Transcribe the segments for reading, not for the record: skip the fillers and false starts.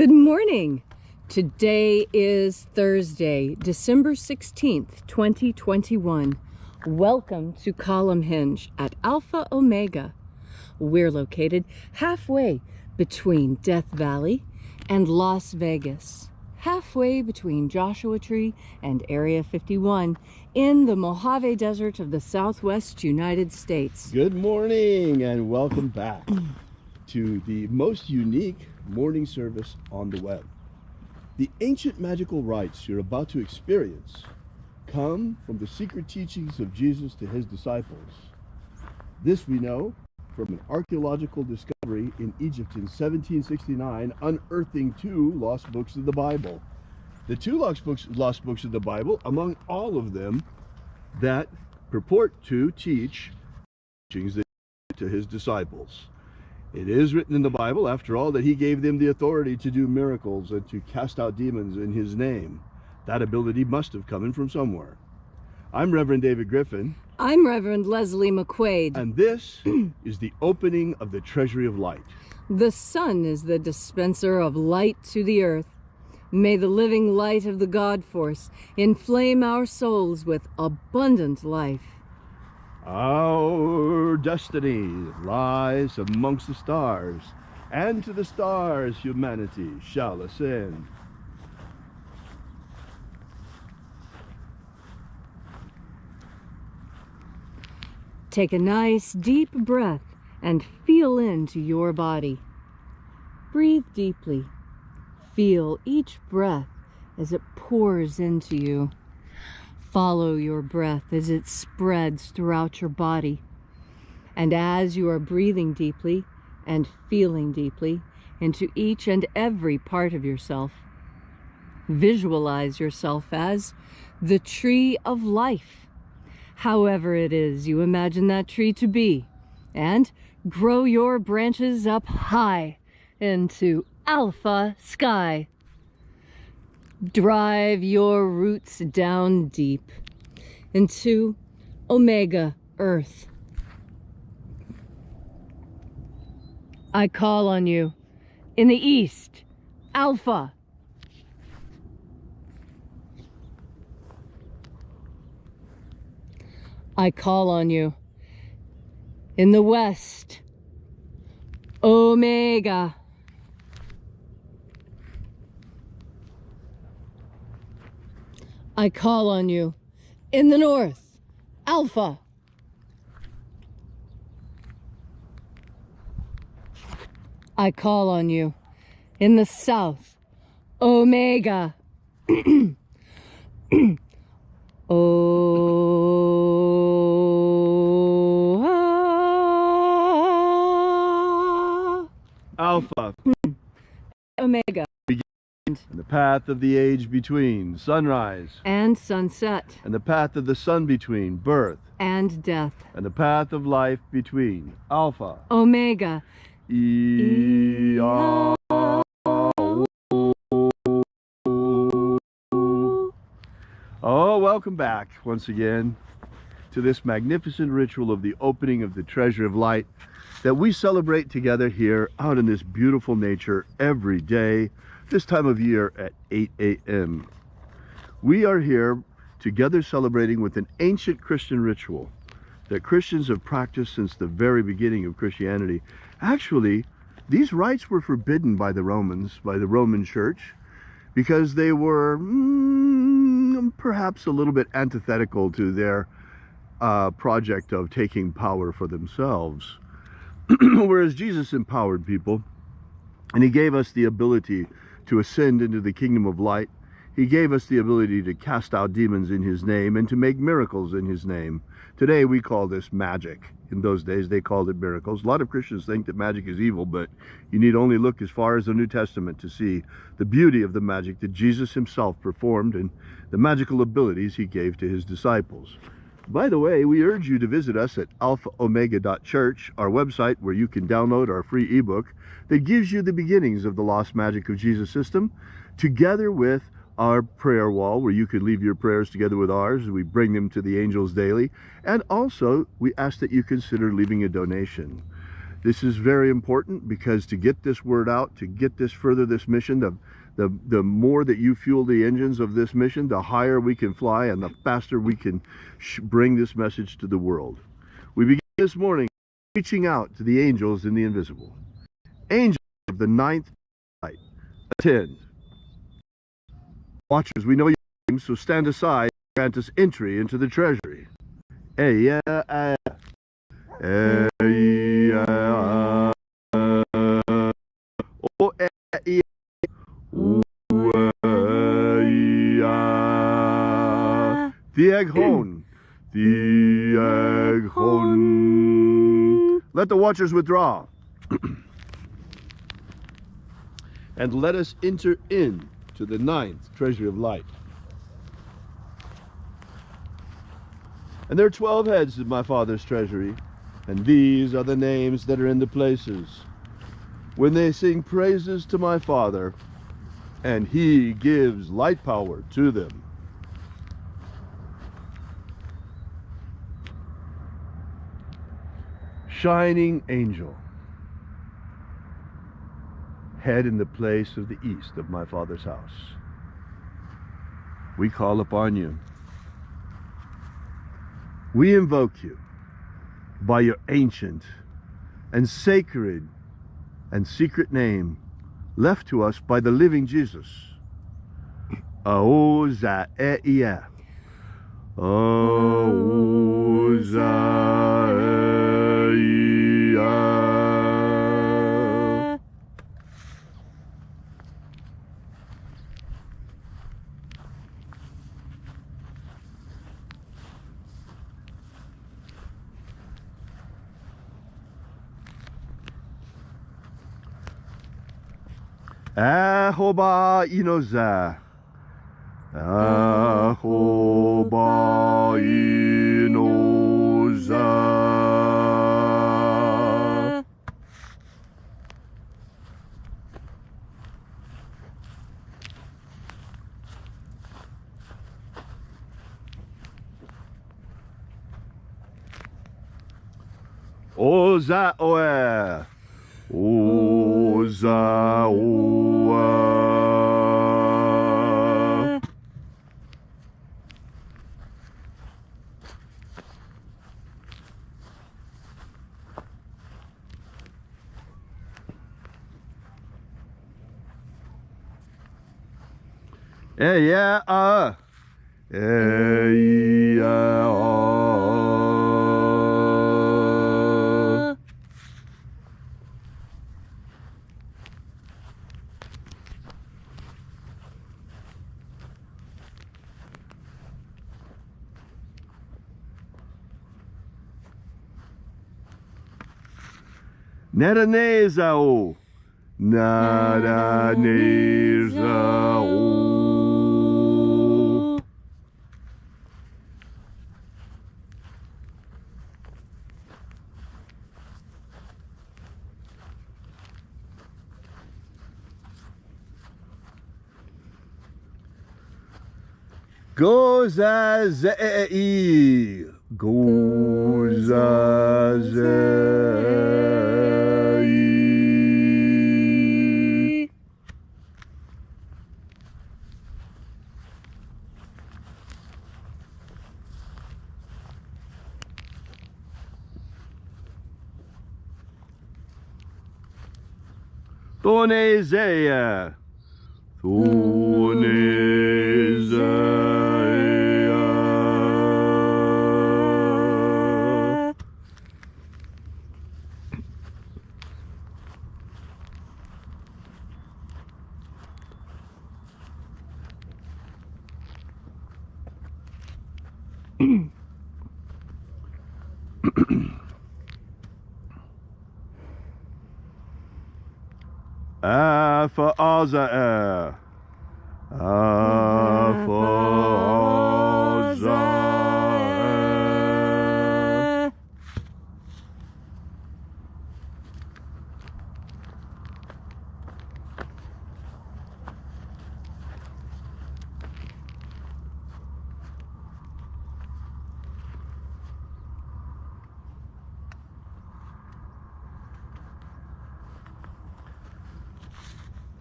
Good morning. Today is Thursday, December 16th, 2021. Welcome to Columnhenge at Alpha Ωmega. We're located halfway between Death Valley and Las Vegas, halfway between Joshua Tree and Area 51 in the Mojave Desert of the Southwest United States. Good morning and welcome back to the most unique morning service on the web. The ancient magical rites you're about to experience come from the secret teachings of Jesus to his disciples. This we know from an archaeological discovery in Egypt in 1769, unearthing two lost books of the Bible. The two lost books of the Bible, among all of them, that purport to teach teachings to his disciples. It is written in the Bible, after all, that he gave them the authority to do miracles and to cast out demons in his name. That ability must have come in from somewhere. I'm Reverend David Griffin. I'm Reverend Leslie McQuade. And this is the opening of the Treasury of Light. The sun is the dispenser of light to the earth. May the living light of the God Force inflame our souls with abundant life. Our destiny lies amongst the stars, and to the stars humanity shall ascend. Take a nice deep breath and feel into your body. Breathe deeply. Feel each breath as it pours into you. Follow your breath as it spreads throughout your body. And as you are breathing deeply and feeling deeply into each and every part of yourself, visualize yourself as the tree of life, however it is you imagine that tree to be, and grow your branches up high into Alpha sky. Drive your roots down deep into Omega Earth. I call on you in the east, Alpha. I call on you in the west, Omega. I call on you in the north, Alpha. I call on you in the south, Omega. Alpha. Omega. And the path of the age between sunrise and sunset, and the path of the sun between birth and death, and the path of life between Alpha Omega. Oh, welcome back once again to this magnificent ritual of the opening of the Treasury of Light that we celebrate together here out in this beautiful nature every day, this time of year at 8 a.m. We are here together celebrating with an ancient Christian ritual that Christians have practiced since the very beginning of Christianity. Actually, these rites were forbidden by the Romans, by the Roman Church, because they were perhaps a little bit antithetical to their project of taking power for themselves. Whereas Jesus empowered people, and he gave us the ability to ascend into the kingdom of light. He gave us the ability to cast out demons in his name and to make miracles in his name. Today we call this magic. In those days they called it miracles. A lot of Christians think that magic is evil, but you need only look as far as the New Testament to see the beauty of the magic that Jesus himself performed and the magical abilities he gave to his disciples. By the way, we urge you to visit us at alphaomega.church, our website where you can download our free ebook that gives you the beginnings of the Lost Magic of Jesus system, together with our prayer wall where you could leave your prayers together with ours. We bring them to the angels daily. And also, we ask that you consider leaving a donation. This is very important because to get this word out, to get this further, this mission, the more that you fuel the engines of this mission, the higher we can fly and the faster we can bring this message to the world. We begin this morning reaching out to the angels in the invisible. Angels of the ninth light, attend. Watchers, we know your names, so stand aside and grant us entry into the treasury. Let the watchers withdraw. And let us enter in to the ninth Treasury of Light. And there are 12 heads of my Father's treasury, and these are the names that are in the places when they sing praises to my Father, and he gives light power to them. Shining angel, head in the place of the east of my Father's house, we call upon you. We invoke you by your ancient and sacred and secret name left to us by the living Jesus. Aozaeia. Aozaeia. Ahoba inoza. Ahoba inoza. Oza oe. Oza oe. Yeah, Naranezao. Naranezao. Gozazei. Gozazei. Tonezeia. Tonezeia. Alpha Ωmega. Alpha Ωmega.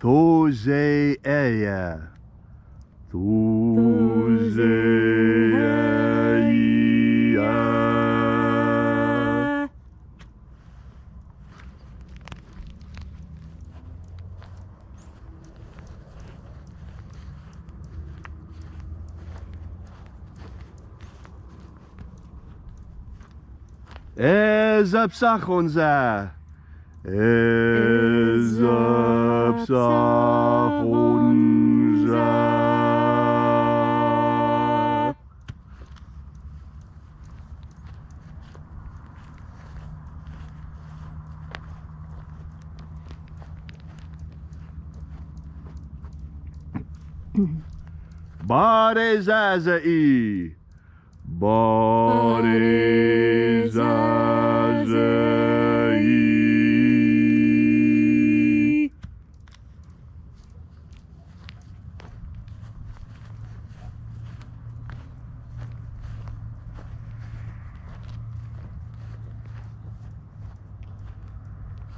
Thoseia. Thoseia. Ezapsachonza. Ezapsachonza. Barezazai. Barezazai.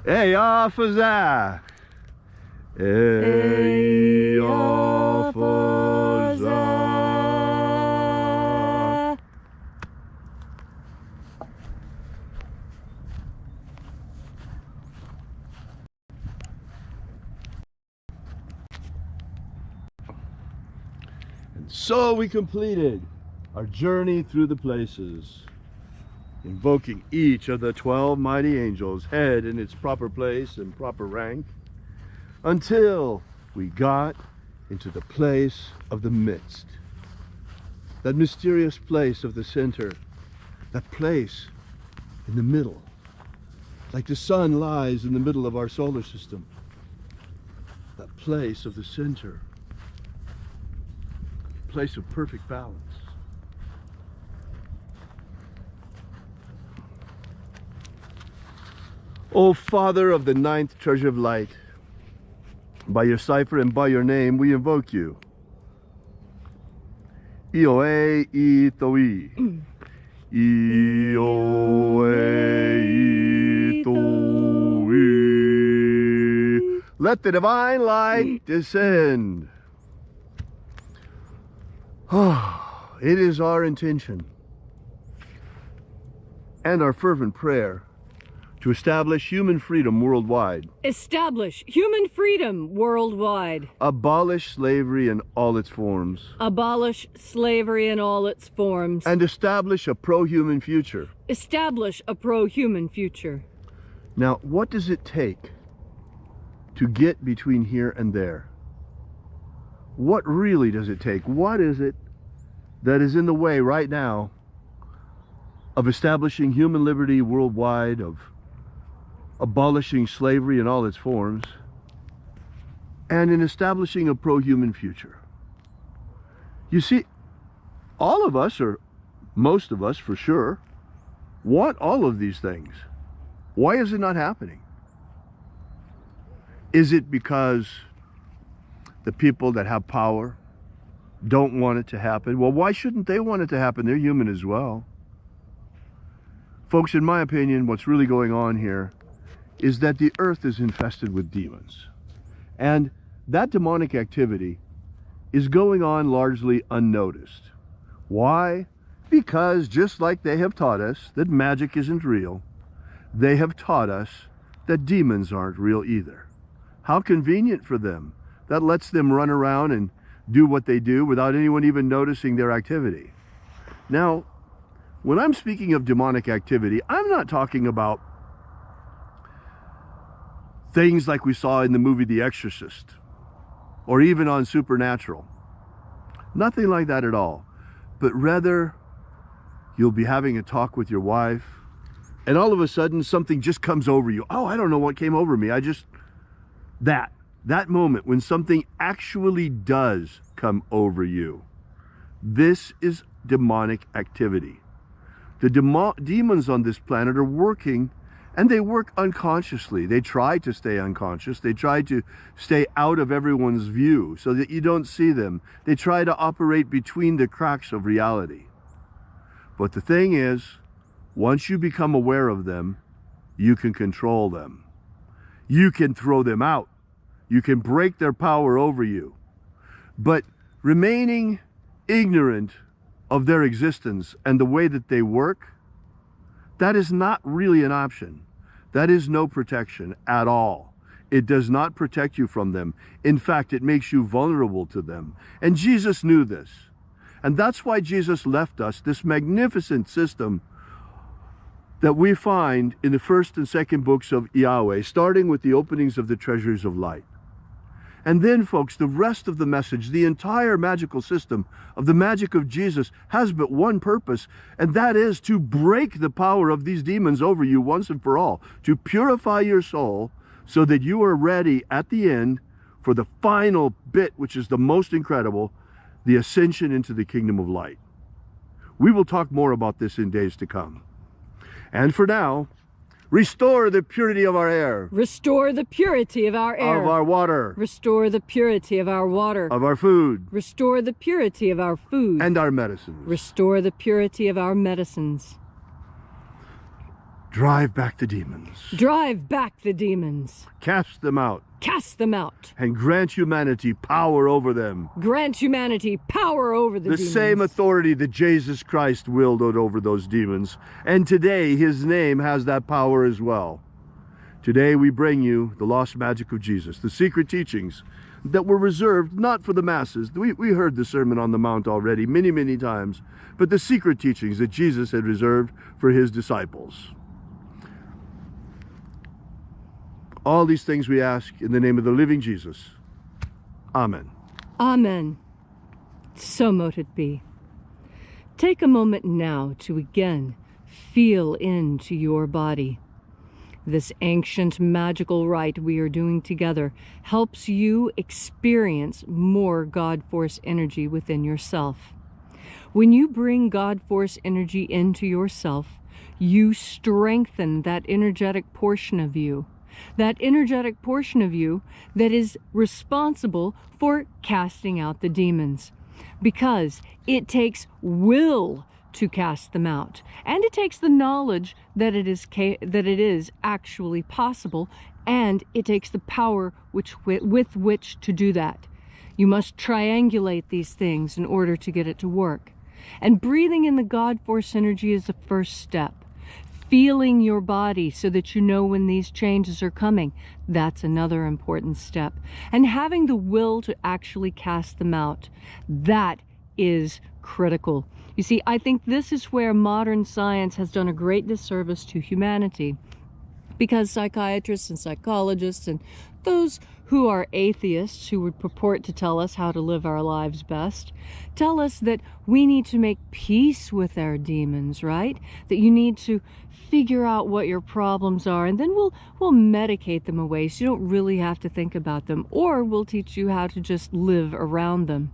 Eyafaza. Eyafaza. And so we completed our journey through the places, invoking each of the 12 mighty angels, head in its proper place and proper rank, until we got into the place of the midst, that mysterious place of the center, that place in the middle, like the sun lies in the middle of our solar system, that place of the center, place of perfect balance. O Father of the 9th Treasury of Light, by your cipher and by your name we invoke you. Ioe itoi. Ioe itoi. Let the divine light descend. It is our intention and our fervent prayer to establish human freedom worldwide. Establish human freedom worldwide. Abolish slavery in all its forms. Abolish slavery in all its forms. And establish a pro-human future. Establish a pro-human future. Now, what does it take to get between here and there? What really does it take? What is it that is in the way right now of establishing human liberty worldwide, of abolishing slavery in all its forms, and in establishing a pro-human future? You see, all of us, or most of us for sure, want all of these things. Why is it not happening? Is it because the people that have power don't want it to happen? Well, why shouldn't they want it to happen? They're human as well. Folks, in my opinion, what's really going on here is that the earth is infested with demons. And that demonic activity is going on largely unnoticed. Why? Because just like they have taught us that magic isn't real, they have taught us that demons aren't real either. How convenient for them. That lets them run around and do what they do without anyone even noticing their activity. Now, when I'm speaking of demonic activity, I'm not talking about things like we saw in the movie The Exorcist, or even on Supernatural. Nothing like that at all. But rather, you'll be having a talk with your wife, and all of a sudden something just comes over you. Oh, I don't know what came over me. That moment when something actually does come over you. This is demonic activity. The demons on this planet are working, and they work unconsciously. They try to stay unconscious. They try to stay out of everyone's view so that you don't see them. They try to operate between the cracks of reality. But the thing is, once you become aware of them, you can control them. You can throw them out. You can break their power over you. But remaining ignorant of their existence and the way that they work, that is not really an option. That is no protection at all. It does not protect you from them. In fact, it makes you vulnerable to them. And Jesus knew this. And that's why Jesus left us this magnificent system that we find in the first and second books of Yahweh, starting with the openings of the Treasuries of Light. And then, folks, the rest of the message, the entire magical system of the magic of Jesus has but one purpose, and that is to break the power of these demons over you once and for all, to purify your soul so that you are ready at the end for the final bit, which is the most incredible, the ascension into the kingdom of light. We will talk more about this in days to come. And for now, restore the purity of our air. Restore the purity of our air. Of our water. Restore the purity of our water. Of our food. Restore the purity of our food. And our medicines. Restore the purity of our medicines. Drive back the demons. Drive back the demons. Cast them out. Cast them out. And grant humanity power over them. Grant humanity power over the demons. The same authority that Jesus Christ wielded over those demons. And today, his name has that power as well. Today, we bring you the lost magic of Jesus, the secret teachings that were reserved not for the masses. We heard the Sermon on the Mount already many, many times, but the secret teachings that Jesus had reserved for his disciples. All these things we ask in the name of the living Jesus. Amen. Amen. So mote it be. Take a moment now to again feel into your body. This ancient magical rite we are doing together helps you experience more God Force energy within yourself. When you bring God Force energy into yourself, you strengthen that energetic portion of you. That energetic portion of you that is responsible for casting out the demons. Because it takes will to cast them out. And it takes the knowledge that it is actually possible. And it takes the power with which to do that. You must triangulate these things in order to get it to work. And breathing in the God Force energy is the first step. Feeling your body so that you know when these changes are coming, that's another important step. And having the will to actually cast them out, that is critical. You see, I think this is where modern science has done a great disservice to humanity, because psychiatrists and psychologists and those who are atheists, who would purport to tell us how to live our lives best, tell us that we need to make peace with our demons, right? That you need to figure out what your problems are, and then we'll medicate them away so you don't really have to think about them, or we'll teach you how to just live around them.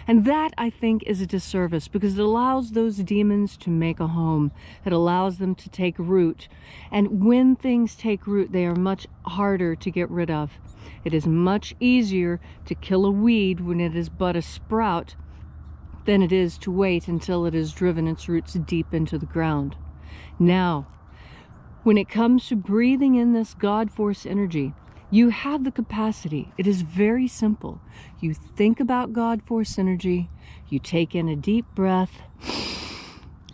And that, I think, is a disservice, because it allows those demons to make a home. It allows them to take root. And when things take root, they are much harder to get rid of. It is much easier to kill a weed when it is but a sprout than it is to wait until it has driven its roots deep into the ground. Now, when it comes to breathing in this God Force energy, you have the capacity. It is very simple. You think about God Force energy, you take in a deep breath,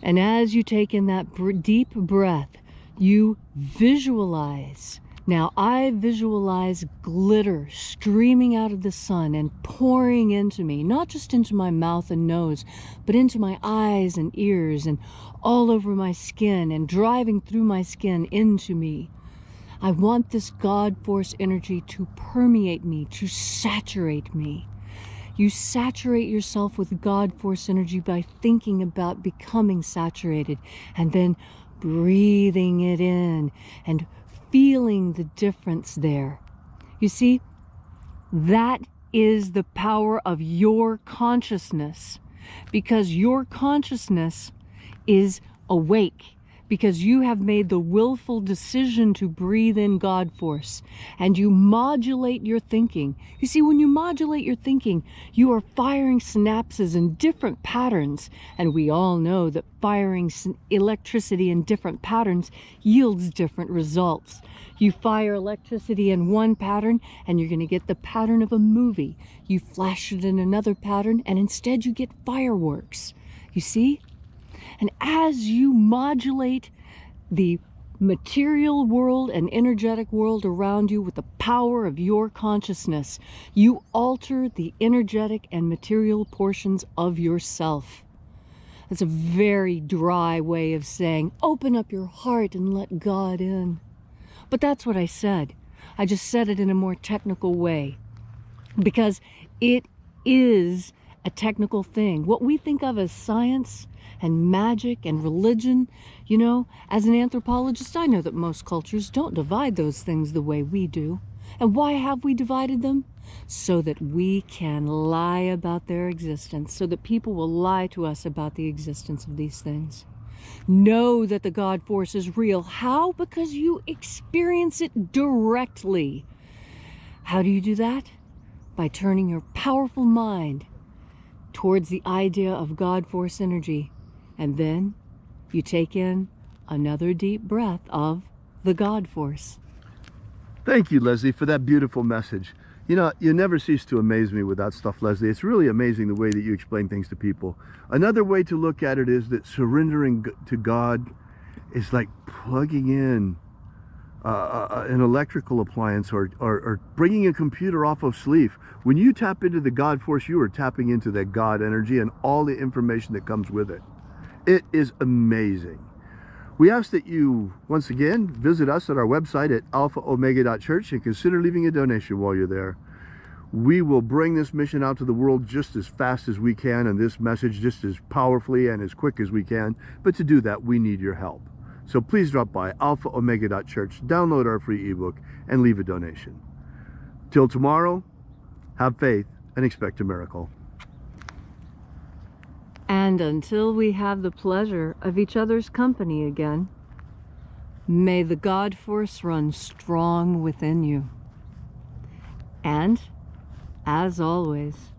and as you take in that deep breath, you visualize. Now, I visualize glitter streaming out of the sun and pouring into me, not just into my mouth and nose, but into my eyes and ears and all over my skin and driving through my skin into me. I want this God Force energy to permeate me, to saturate me. You saturate yourself with God Force energy by thinking about becoming saturated and then breathing it in and feeling the difference there. You see, that is the power of your consciousness, because your consciousness is awake. because you have made the willful decision to breathe in God force, and you modulate your thinking. You see, when you modulate your thinking, you are firing synapses in different patterns, and we all know that firing electricity in different patterns yields different results. You fire electricity in one pattern, and you're going to get the pattern of a movie. You flash it in another pattern, and instead you get fireworks. You see? And as you modulate the material world and energetic world around you with the power of your consciousness, you alter the energetic and material portions of yourself. That's a very dry way of saying, open up your heart and let God in. But that's what I said. I just said it in a more technical way, because it is a technical thing. What we think of as science and magic and religion, you know, as an anthropologist, I know that most cultures don't divide those things the way we do. And why have we divided them? So that we can lie about their existence, so that people will lie to us about the existence of these things. Know that the God force is real. How? Because you experience it directly. How do you do that? By turning your powerful mind towards the idea of God force energy. And then you take in another deep breath of the God force. Thank you, Leslie, for that beautiful message. You know, you never cease to amaze me with that stuff, Leslie. It's really amazing the way that you explain things to people. Another way to look at it is that surrendering to God is like plugging in an electrical appliance or bringing a computer off of sleep. When you tap into the God force, you are tapping into that God energy and all the information that comes with it. It is amazing. We ask that you, once again, visit us at our website at alphaomega.church and consider leaving a donation while you're there. We will bring this mission out to the world just as fast as we can, and this message just as powerfully and as quick as we can. But to do that, we need your help. So please drop by alphaomega.church, download our free ebook, and leave a donation. Till tomorrow, have faith and expect a miracle. And until we have the pleasure of each other's company again, may the God force run strong within you. And, as always,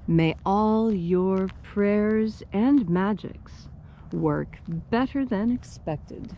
may all your prayers and magics work better than expected.